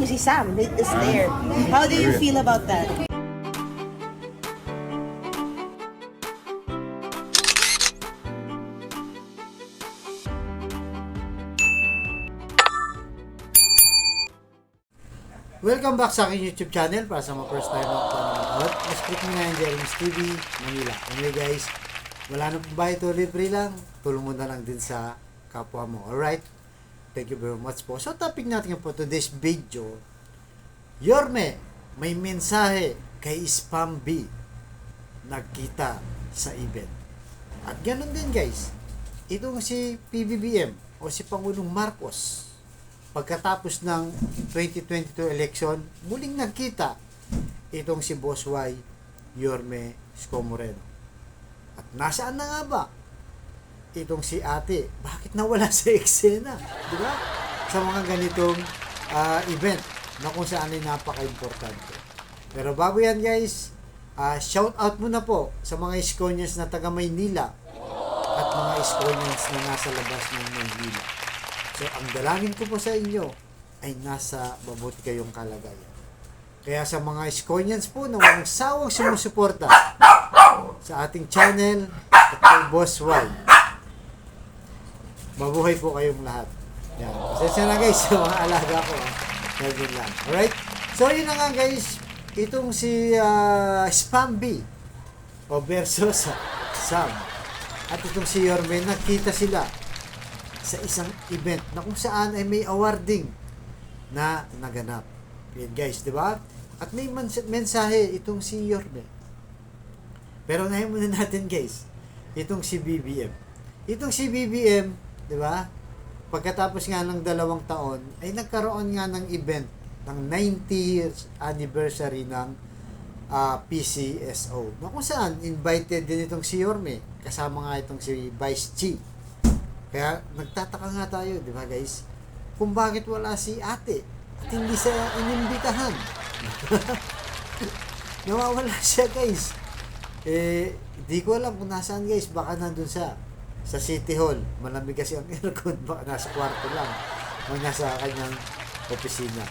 si Sam is there. How do you feel about that? Welcome back sa aking YouTube channel para sa mga first time na panonood. Mas click mo na yung Jeremy's TV, Manila. Anyway guys, wala na po ba ito, libre lang? Tulong mo na lang din sa kapwa mo. Alright? Thank you very much po. So topic natin po today's video, Yorme, may mensahe kay Spam B nagkita sa event. At ganun din guys, itong si PBBM o si Pangulong Marcos, pagkatapos ng 2022 election, muling nagkita itong si Boss Y, Yorme Isko Moreno. At nasaan na nga ba itong si ate? Bakit nawala sa eksena? Diba? Sa mga ganitong event na kung saan ay napaka-importante. Pero bago yan guys, shout out muna po sa mga Iskonians na taga Maynila at mga Iskonians na nasa labas ng Maynila. So, ang dalangin ko po sa inyo ay nasa mabuti kayong kalagayan. Kaya sa mga Iskonians po na walang sawang sumusuporta sa ating channel at kay Boss Y, mabuhay po kayong lahat. Yan. Pasensya na guys sa mga alaga ko. Ganyan lang. Alright? So, yun na nga guys. Itong si Spam B o versus Sam at itong si Yorme, nakita sila sa isang event na kung saan ay may awarding na naganap. Yan guys, di ba? At may mensahe itong si Yorme. Pero ngayon muna natin guys, itong si BBM. Itong si BBM, di ba? Pagkatapos nga ng 2 taon, ay nagkaroon nga ng event ng 90th anniversary ng PCSO. Na kung saan, invited din itong si Yorme. Kasama nga itong si Vice Chi. Kaya nagtataka nga tayo, di ba guys? Kung bakit wala si ate at hindi siya inimbitahan. Nawawala siya guys. Di ko alam kung nasaan guys. Baka nandun sa City Hall. Malamig kasi ang aircon. Baka nasa kwarto lang. O nasa kanyang opisina.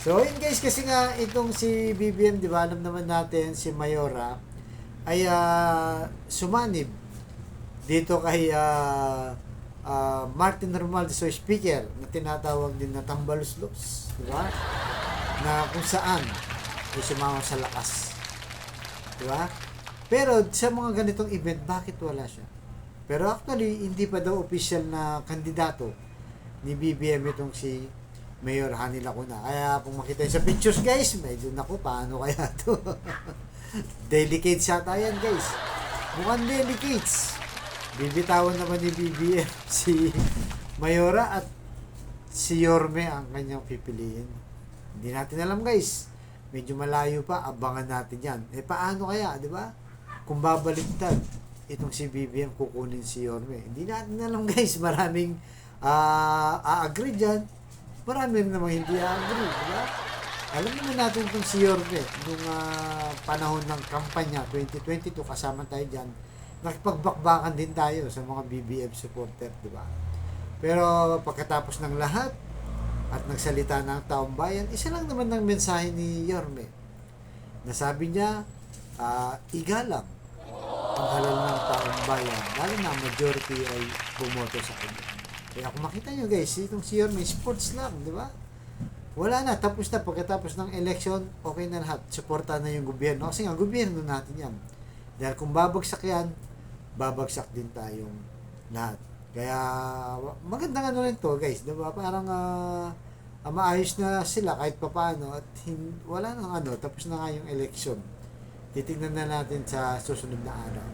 So yun guys, kasi nga itong si BBM, di ba, alam naman natin si Mayora ay sumanib dito kay Martin Romualdez, so speaker na tinatawag din na tambaluslos, di ba? Na kung saan ay sumama sa lakas, di ba? Pero sa mga ganitong event, bakit wala siya? Pero actually, hindi pa daw official na kandidato ni BBM itong si Mayor Hani Lacuna. Kaya kung makita sa pictures guys, medyo naku, paano kaya to? Delicates yata yan guys. Mukhang delicates. Bibitawan naman ni BBM si Mayora at si Yorme ang kanyang pipiliin. Hindi natin alam guys. Medyo malayo pa, abangan natin yan. Paano kaya, di ba? Kung babaliktad itong si BBM, kukunin si Yorme. Hindi natin alam guys. Maraming a-agree dyan. Maraming namang hindi a-agree, di ba? Alam naman natin itong si Yorme nung panahon ng kampanya 2022, kasama tayo dyan. Nakipagbakbakan din tayo sa mga BBM supporter, di ba? Pero pagkatapos ng lahat at nagsalita ng taong bayan, isa lang naman ng mensahe ni Yorme. Nasabi niya, igalang ang halal ng taong bayan, lalo na majority ay bumoto sa kanya. Kaya kung makita nyo guys, itong si Yorme, sports lang, di ba? Wala na, tapos na, pagkatapos ng election, okay na lahat, suporta na yung gobyerno. Kasi nga, gobyerno natin yan. Dahil kung babagsak yan, babagsak din tayong lahat. Kaya magandang ano rin to guys, diba? Parang maayos na sila kahit papaano at wala nang ano, tapos na nga yung election. Titingnan na natin sa susunod na araw.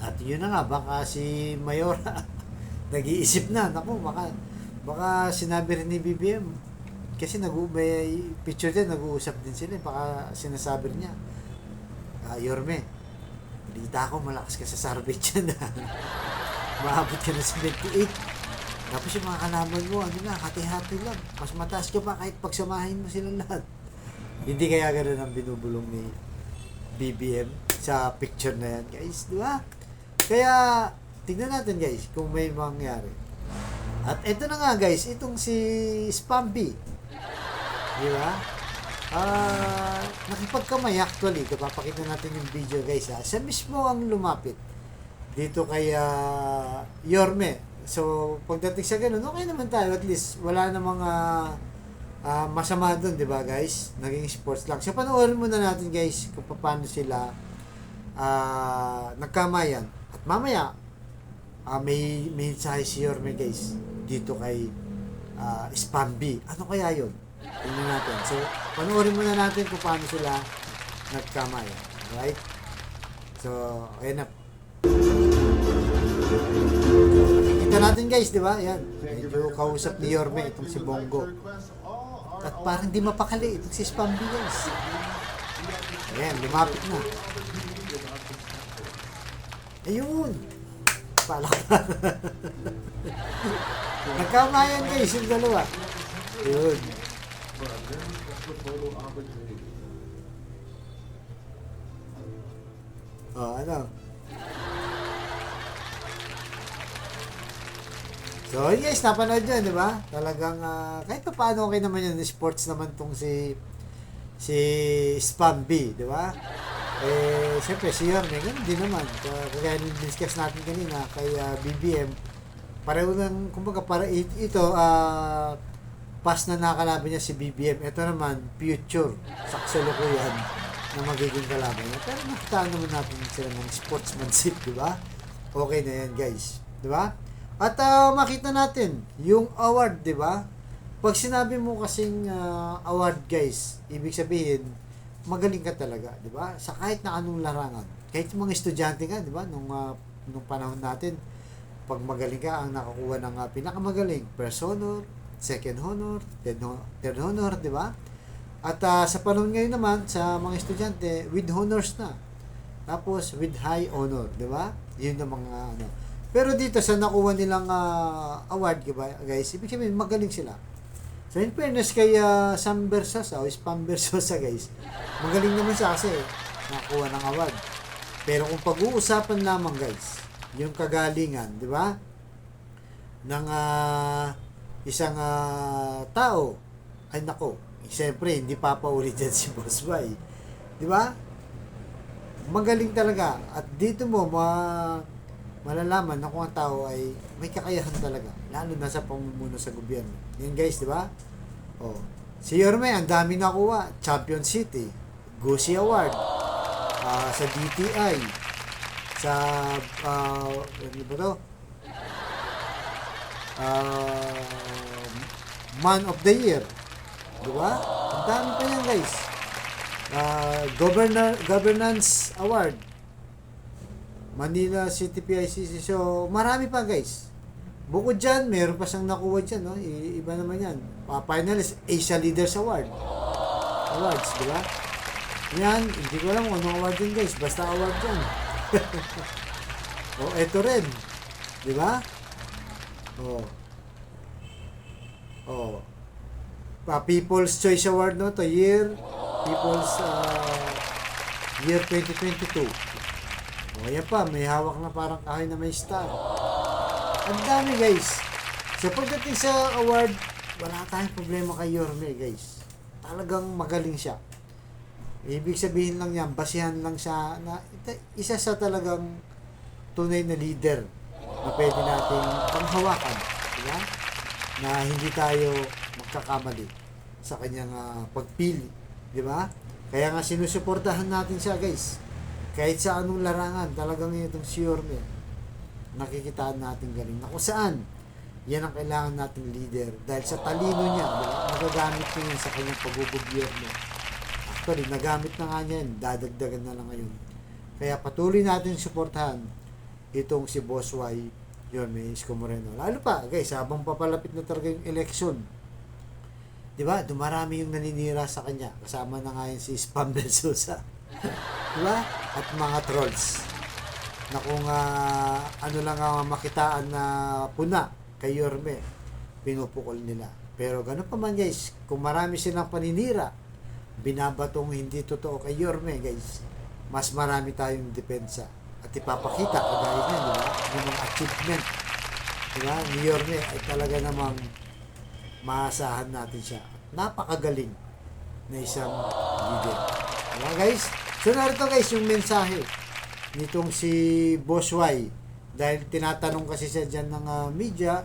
At yun na nga, baka si Mayora nag-iisip na, naku, baka sinabi rin ni BBM kasi may picture din, nag-uusap din sila, baka sinasabi rin niya, Yorme, balita ko, malakas ka sa Sarbet yan na. Maabot ka na sa 28. Tapos yung mga kalaban mo, ano na, hati-hati lang. Mas mataas ka pa kahit pagsamahin mo silang lahat. Hindi kaya gano'n ang binubulong ni BBM sa picture na yan, guys. Di ba? Kaya, tignan natin, guys, kung may mangyari. At ito na nga, guys, itong si Spam B. Di ba? Nakipagkamay actually. Papakita natin yung video guys ha. Siya mismo ang lumapit dito kay Yorme. So, pagdating sa ganun, okay naman tayo. At least, wala namang masama doon, di ba guys? Naging sports lang. So, panoorin muna natin guys kung paano sila nagkamayan. At mamaya, may mensahe si Yorme guys dito kay Spamby. Ano kaya yun? Tingnan natin. So, panoorin muna natin kung paano sila nagkamayan. Right? So, ayan na. Kita natin guys, di ba? Yan. Medyo kausap ni Yorme itong si Bongo. At parang di mapakali itong si Spamby guys. Ayan, lumapit na. Ayun. Palakpan. Nagkamayan guys yung dalawa. Ayun. Oh, ano? So, yes, napanood yun, di ba? Talagang, kahit pa paano okay naman yun, sports naman tong si Spamby, di ba? Siyempre, si Yorme, ganun din naman. Kaya discuss natin kanina kay BBM, pareho lang, kumbaga, ito, past na nakalaban niya si BBM. Ito naman, future, saksulukuyan na magiging kalaban niya. Pero nakita naman natin sila ng sportsmanship, di ba? Okay na yan, guys. Di ba? At makita natin yung award, di ba? Pag sinabi mo kasing award, guys, ibig sabihin, magaling ka talaga, di ba? Sa kahit na anong larangan. Kahit yung mga estudyante nga, di ba? Nung panahon natin, pag magaling ka, ang nakakuha ng pinakamagaling, first honor, second honor, third honor, di ba? At sa panahon ngayon naman, sa mga estudyante, with honors na. Tapos, with high honor, di ba? Yun ang mga, ano. Pero dito, sa nakuha nilang award, di ba, guys, ibig sabihin, magaling sila. So, in fairness kay Sam Versosa, o Spam Versosa, guys, magaling naman siya kasi nakuha ng award. Pero kung pag-uusapan lamang, guys, yung kagalingan, di ba, ng isang tao, ay nako, siyempre, hindi papaulit dyan si Boss Bay. Di ba? Magaling talaga. At dito mo, malalaman na kung ang tao ay may kakayahan talaga. Lalo na sa pamumuno sa gobyerno. Yan guys, di ba? Oh. Si Yorme, ang dami nakuha. Champion City, Gucci Award, sa DTI, sa, ano ba to? Man of the Year. Diba? Ang dami pa yan guys. Governance Award, Manila City PICC. So, marami pa guys. Bukod dyan, meron pa siyang nakuha dyan. No? Iba naman yan. Finalist, Asia Leaders Award. Awards, diba? Yan, hindi ko alam kung anong award yun guys. Basta award yan. O, eto rin. Diba? People's Choice Award no to People's Year 2022. Yan pa, may hawak na parang kahoy na may star. Ang dami guys. So pagdating sa award, wala tayong problema kay Yorme guys. Talagang magaling siya. Ibig sabihin lang yan, basihan lang siya na isa sa talagang tunay na leader na pwede nating panghawakan. Diba? Na hindi tayo magkakamali sa kanyang pagpili, di ba? Kaya nga sinusuportahan natin siya, guys. Kahit sa anong larangan, talagang itong si Yorme, nakikitaan natin galing na kung saan yan ang kailangan nating leader dahil sa talino niya, di ba? Magagamit niya yan sa kanyang pagbubugyerno. Actually, nagamit na nga niya yan, dadagdagan na lang ngayon. Kaya patuloy natin suportahan itong si Boss Y Yorme Isko Moreno. Lalo pa, guys, habang papalapit na talaga yung election, di ba? Dumarami yung naninira sa kanya. Kasama na nga yun si Spam Versosa. Di ba? At mga trolls. Na kung ano lang ang makitaan na puna kay Yorme, pinupukol nila. Pero gano'n pa man guys, kung marami silang paninira, binabatong hindi totoo kay Yorme guys, mas marami tayong depensa. At ipapakita kagaya niya, di ba? Yung mga achievement, di ba? Ni Yorme ay talaga namang maasahan natin siya. Napakagaling na isang leader. Diba guys? So narito guys yung mensahe nitong si Boss Y. Dahil tinatanong kasi siya dyan ng media,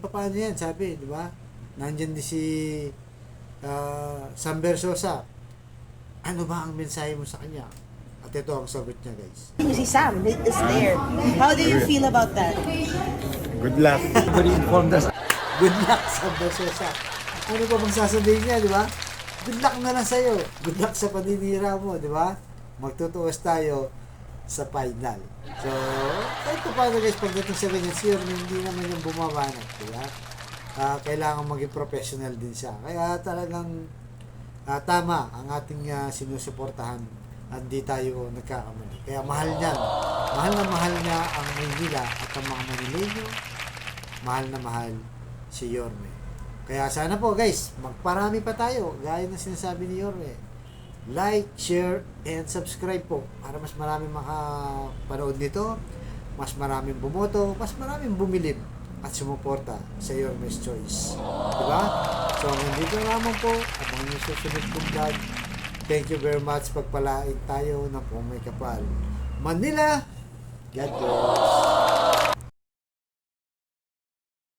paano yan? Sabi, di ba? Nandyan din si Sam Versosa. Ano ba ang mensahe mo sa kanya? At ito ang sagot niya guys. Si Sam is there. How do you feel about that? Good luck. Very informed us. Good luck, Sam Versosa. Ano pa bang sasabihin niya, di ba? Good luck na lang sa'yo. Good luck sa paninira mo, di ba? Magtutuos tayo sa final. So, kahit pa paano guys, pagdating sa ganyan, sure, hindi naman yung bumabanat, di ba? Kailangan maging professional din siya. Kaya talagang tama ang ating sinusuportahan at di tayo nagkakamali. Kaya mahal niyan. Mahal na mahal niya ang Maynila at ang mga Manileño. Mahal na mahal si Yorme. Kaya sana po guys, magparami pa tayo. Gaya na sinasabi ni Yorme. Like, share, and subscribe po para mas maraming makapanood nito, mas maraming bumoto, mas maraming bumilib at sumuporta sa Yorme's Choice. Diba? So, nandito naman po, abang yung susunod kong vlog. Thank you very much. Pagpalain tayo ng kung may kapal. Manila, God bless.